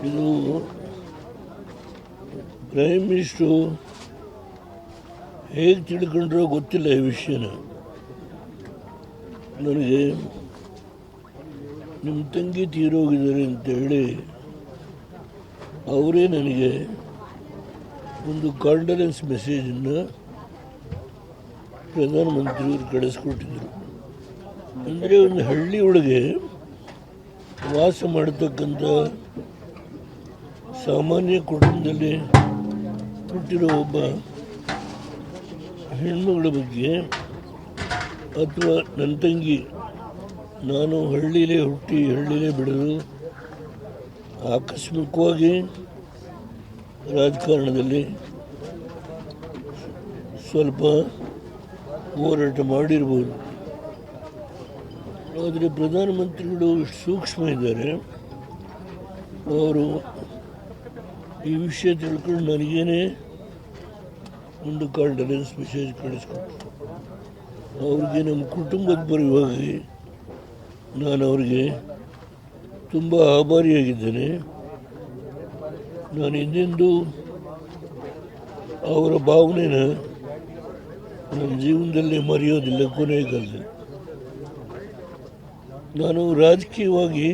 ಇದು prime minister ಹೇಗೆ ತಿಳ್ಕೊಂಡ್ರೋ ಗೊತ್ತಿಲ್ಲ ಈ ವಿಷಯನ. ನನಗೆ ನಿಮ್ಮ ತಂಗಿ ತೀರೋಗಿದ್ದಾರೆ ಅಂತೇಳಿ ಅವರೇ ನನಗೆ ಒಂದು ಕಾಂಡಲೆನ್ಸ್ ಮೆಸೇಜನ್ನು ಪ್ರಧಾನಮಂತ್ರಿಯವರು ಕಳಿಸ್ಕೊಟ್ಟಿದ್ದರು. ಅಂದರೆ ಒಂದು ಹಳ್ಳಿ ಒಳಗೆ ವಾಸ ಮಾಡತಕ್ಕಂಥ ಸಾಮಾನ್ಯ ಕುಟುಂಬದಲ್ಲಿ ಹುಟ್ಟಿರೋ ಒಬ್ಬ ಹೆಣ್ಮಗಳ ಬಗ್ಗೆ, ಅಥವಾ ನನ್ನ ತಂಗಿ, ನಾನು ಹಳ್ಳಿಲೇ ಹುಟ್ಟಿ ಹಳ್ಳಿಲೇ ಬೆಳೆದು ಆಕಸ್ಮಿಕವಾಗಿ ರಾಜಕಾರಣದಲ್ಲಿ ಸ್ವಲ್ಪ ಹೋರಾಟ ಮಾಡಿರ್ಬೋದು. ಆದರೆ ಪ್ರಧಾನಮಂತ್ರಿಗಳು ಇಷ್ಟು ಸೂಕ್ಷ್ಮ ಇದ್ದಾರೆ. ಅವರು ಈ ವಿಷಯ ತಿಳ್ಕೊಂಡು ನನಗೇನೆ ಒಂದು ಕಾಂಡಲೆನ್ಸ್ ಮೆಸೇಜ್ ಕಳಿಸ್ಕೊಟ್ರು. ಅವ್ರಿಗೆ ನಮ್ಮ ಕುಟುಂಬದ ಪರವಾಗಿ ನಾನು ಅವ್ರಿಗೆ ತುಂಬ ಆಭಾರಿಯಾಗಿದ್ದೇನೆ. ನಾನು ಇನ್ನೆಂದು ಅವರ ಭಾವನೆನ ನನ್ನ ಜೀವನದಲ್ಲಿ ಮರೆಯೋದಿಲ್ಲ. ಕೊನೆಯ ಕಾಲದಲ್ಲಿ ನಾನು ರಾಜಕೀಯವಾಗಿ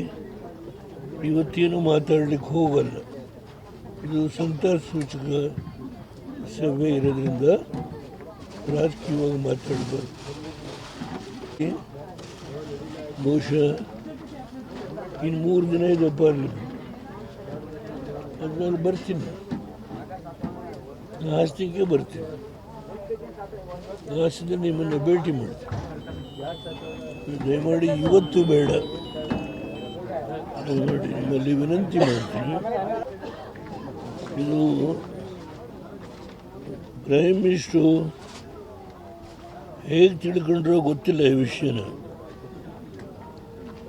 ಇವತ್ತೇನು ಮಾತಾಡಲಿಕ್ಕೆ ಹೋಗಲ್ಲ. ಇದು ಸಂತಾಪ ಸೂಚಕ ಸಭೆ ಇರೋದ್ರಿಂದ ರಾಜಕೀಯವಾಗಿ ಮಾತಾಡಬಾರ್ದು. ಬಹುಶಃ ಇನ್ನು 3 ದಿನ ಇದೆ ಪಾರ್ಲಿಮೆಂಟ್. ಅದ್ರಲ್ಲಿ ಬರ್ತೀನಿ, ಆಸ್ತಿಗೆ ಬರ್ತೀನಿ. ಆಸ್ತಿಗೆ ನಿಮ್ಮನ್ನು ಭೇಟಿ ಮಾಡ್ತೀನಿ. ದಯಮಾಡಿ ಇವತ್ತು ಬೇಡ, ದಯಮಾಡಿ ನಿಮ್ಮಲ್ಲಿ ವಿನಂತಿ ಮಾಡ್ತೀನಿ. ಇದು ಪ್ರೈಮ್ ಮಿನಿಸ್ಟ್ರು ಹೇಗೆ ತಿಳ್ಕೊಂಡ್ರೋ ಗೊತ್ತಿಲ್ಲ ಈ ವಿಷಯನ.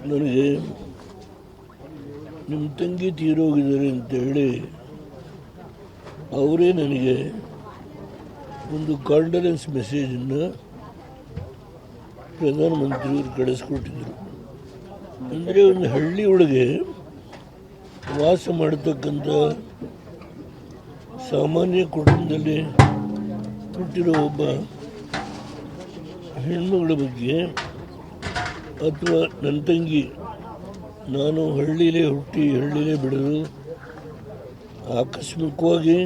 ನನಗೆ ನಿಮ್ಮ ತಂಗಿ ತೀರೋಗಿದ್ದಾರೆ ಅಂತೇಳಿ ಅವರೇ ನನಗೆ ಒಂದು ಕಾಂಡಲೆನ್ಸ್ ಮೆಸೇಜನ್ನು ಪ್ರಧಾನಮಂತ್ರಿಯವರು ಕಳಿಸ್ಕೊಟ್ಟಿದ್ದರು. ಅಂದರೆ ಒಂದು ಹಳ್ಳಿ ಒಳಗೆ ವಾಸ ಮಾಡತಕ್ಕಂಥ ಸಾಮಾನ್ಯ ಕುಟುಂಬದಲ್ಲಿ ಹುಟ್ಟಿರೋ ಒಬ್ಬ ಹೆಣ್ಮಗಳ ಬಗ್ಗೆ, ಅಥವಾ ನನ್ನ ತಂಗಿ, ನಾನು ಹಳ್ಳಿಲೇ ಹುಟ್ಟಿ ಹಳ್ಳಿಲೇ ಬೆಳೆದು ಆಕಸ್ಮಿಕವಾಗಿ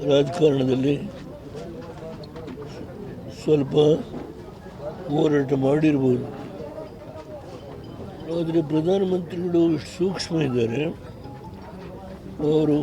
ರಾಜಕಾರಣದಲ್ಲಿ ಸ್ವಲ್ಪ ಹೋರಾಟ ಮಾಡಿರ್ಬೋದು. ಆದರೆ ಪ್ರಧಾನಮಂತ್ರಿಗಳು ಇಷ್ಟು ಸೂಕ್ಷ್ಮ ಇದ್ದಾರೆ. ಅವರು